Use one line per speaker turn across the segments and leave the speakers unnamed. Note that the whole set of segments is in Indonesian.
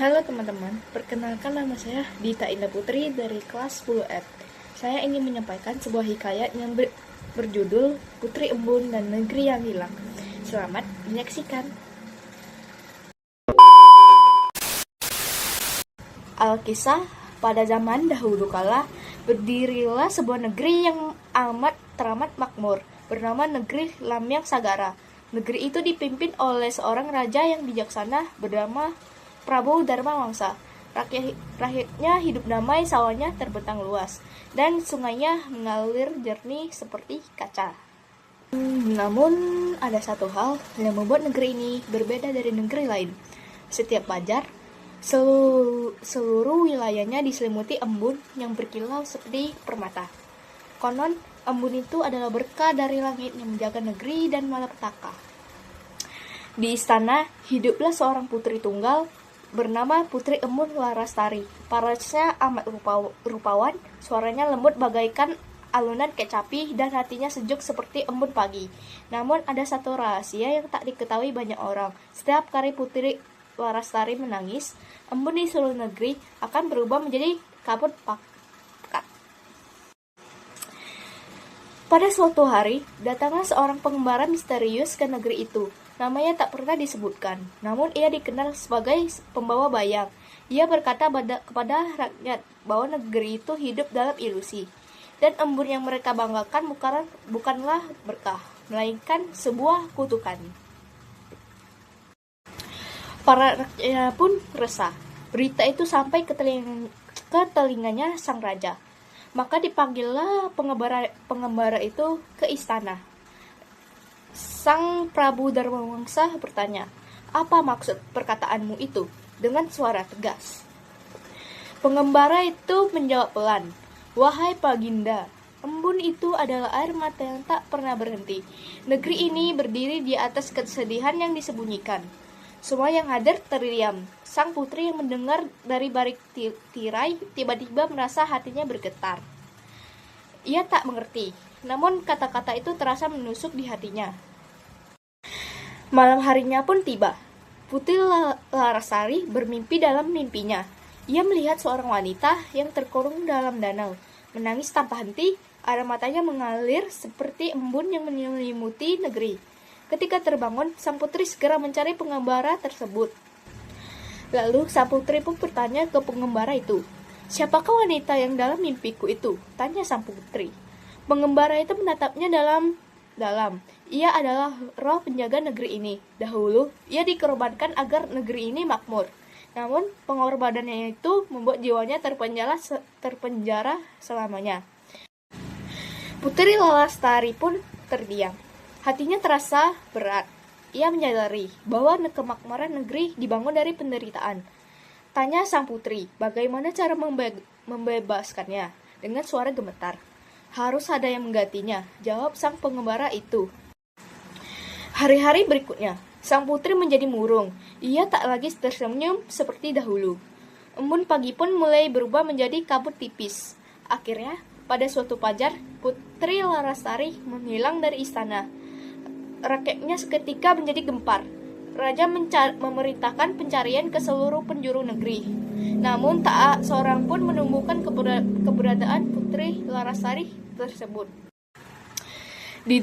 Halo teman-teman, perkenalkan nama saya Dita Indah Putri dari kelas 10F. Saya ingin menyampaikan sebuah hikayat yang berjudul Putri Embun dan Negeri yang Hilang. Selamat menyaksikan. Alkisah, pada zaman dahulu kala, berdirilah sebuah negeri yang teramat makmur, bernama Negeri Lamyang Sagara. Negeri itu dipimpin oleh seorang raja yang bijaksana bernama Prabu Dharma Wangsa. Rakyatnya hidup damai, sawahnya terbentang luas, dan sungainya mengalir jernih seperti kaca. Namun, ada satu hal yang membuat negeri ini berbeda dari negeri lain. Setiap fajar, seluruh wilayahnya diselimuti embun yang berkilau seperti permata. Konon, embun itu adalah berkah dari langit yang menjaga negeri dan malapetaka. Di istana, hiduplah seorang putri tunggal bernama Putri Embun Larastari. Parasnya amat rupawan, suaranya lembut bagaikan alunan kecapi, dan hatinya sejuk seperti embun pagi. Namun ada satu rahasia yang tak diketahui banyak orang. Setiap kali Putri Larastari menangis, embun di seluruh negeri akan berubah menjadi kabut pekat. Pada suatu hari, datanglah seorang pengembara misterius ke negeri itu. Namanya tak pernah disebutkan, namun ia dikenal sebagai pembawa bayang. Ia berkata kepada rakyat bahwa negeri itu hidup dalam ilusi, dan embun yang mereka banggakan bukanlah berkah, melainkan sebuah kutukan. Para rakyat pun resah. Berita itu sampai ke telinganya sang raja. Maka dipanggillah pengembara itu ke istana. Sang Prabu Dharma Wangsa bertanya, "Apa maksud perkataanmu itu?" dengan suara tegas. Pengembara itu menjawab pelan, "Wahai Baginda, embun itu adalah air mata yang tak pernah berhenti. Negeri ini berdiri di atas kesedihan yang disembunyikan." Semua yang hadir terdiam. Sang putri yang mendengar dari balik tirai tiba-tiba merasa hatinya bergetar. Ia tak mengerti, namun kata-kata itu terasa menusuk di hatinya. Malam harinya pun tiba. Putri Larasari bermimpi dalam mimpinya. Ia melihat seorang wanita yang terkurung dalam danau, menangis tanpa henti, air matanya mengalir seperti embun yang menyelimuti negeri. Ketika terbangun, sang putri segera mencari pengembara tersebut. Lalu sang putri pun bertanya ke pengembara itu, "Siapakah wanita yang dalam mimpiku itu?" tanya sang putri. Pengembara itu menatapnya dalam. Ia adalah roh penjaga negeri ini. Dahulu, ia dikorbankan agar negeri ini makmur. Namun, pengorbanannya itu membuat jiwanya terpenjara selamanya. Putri Larastari pun terdiam. Hatinya terasa berat. Ia menyadari bahwa kemakmuran negeri dibangun dari penderitaan. Tanya sang putri, bagaimana cara membebaskannya? Dengan suara gemetar. "Harus ada yang menggantinya," jawab sang pengembara itu. Hari-hari berikutnya, sang putri menjadi murung. Ia tak lagi tersenyum seperti dahulu. Embun pagi pun mulai berubah menjadi kabut tipis. Akhirnya, pada suatu fajar, Putri Larastari menghilang dari istana. Rakyatnya seketika menjadi gempar. Raja memerintahkan pencarian ke seluruh penjuru negeri. Namun tak seorang pun menemukan keberadaan Putri Larasari tersebut. Di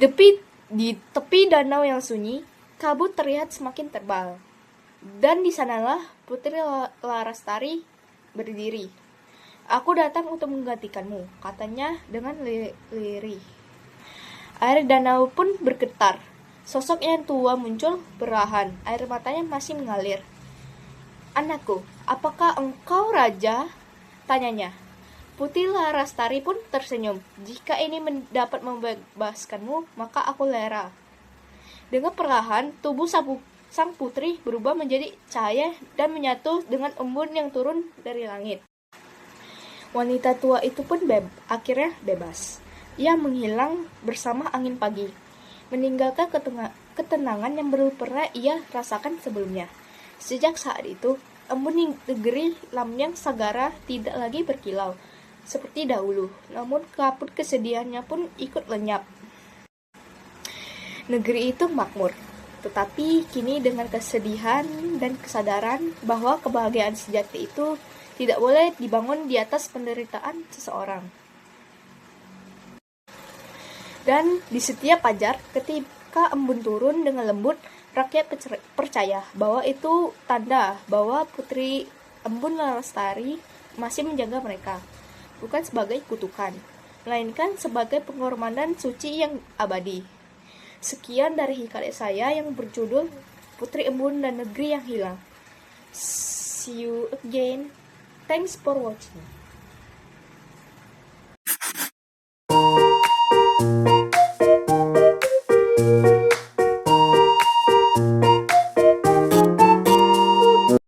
tepi danau yang sunyi, kabut terlihat semakin tebal. Dan di sanalah Putri Larastari berdiri. "Aku datang untuk menggantikanmu," katanya dengan lirih. Air danau pun bergetar. Sosok yang tua muncul perlahan, air matanya masih mengalir. "Anakku, apakah engkau raja?" tanyanya. Putri Larastari pun tersenyum. "Jika ini dapat membebaskanmu, maka aku rela." Dengan perlahan, tubuh sang putri berubah menjadi cahaya dan menyatu dengan embun yang turun dari langit. Wanita tua itu pun akhirnya bebas. Ia menghilang bersama angin pagi, meninggalkan ketenangan yang belum pernah ia rasakan sebelumnya. Sejak saat itu, embun di negeri Lamyang Sagara tidak lagi berkilau seperti dahulu, namun kabut kesedihannya pun ikut lenyap. Negeri itu makmur. Tetapi kini dengan kesedihan dan kesadaran bahwa kebahagiaan sejati itu tidak boleh dibangun di atas penderitaan seseorang. Dan di setiap fajar, ketika embun turun dengan lembut, rakyat percaya bahwa itu tanda bahwa Putri Embun Larasari masih menjaga mereka, bukan sebagai kutukan, melainkan sebagai pengorbanan suci yang abadi. Sekian dari hikayat saya yang berjudul Putri Embun dan Negeri yang Hilang. See you again. Thanks for watching.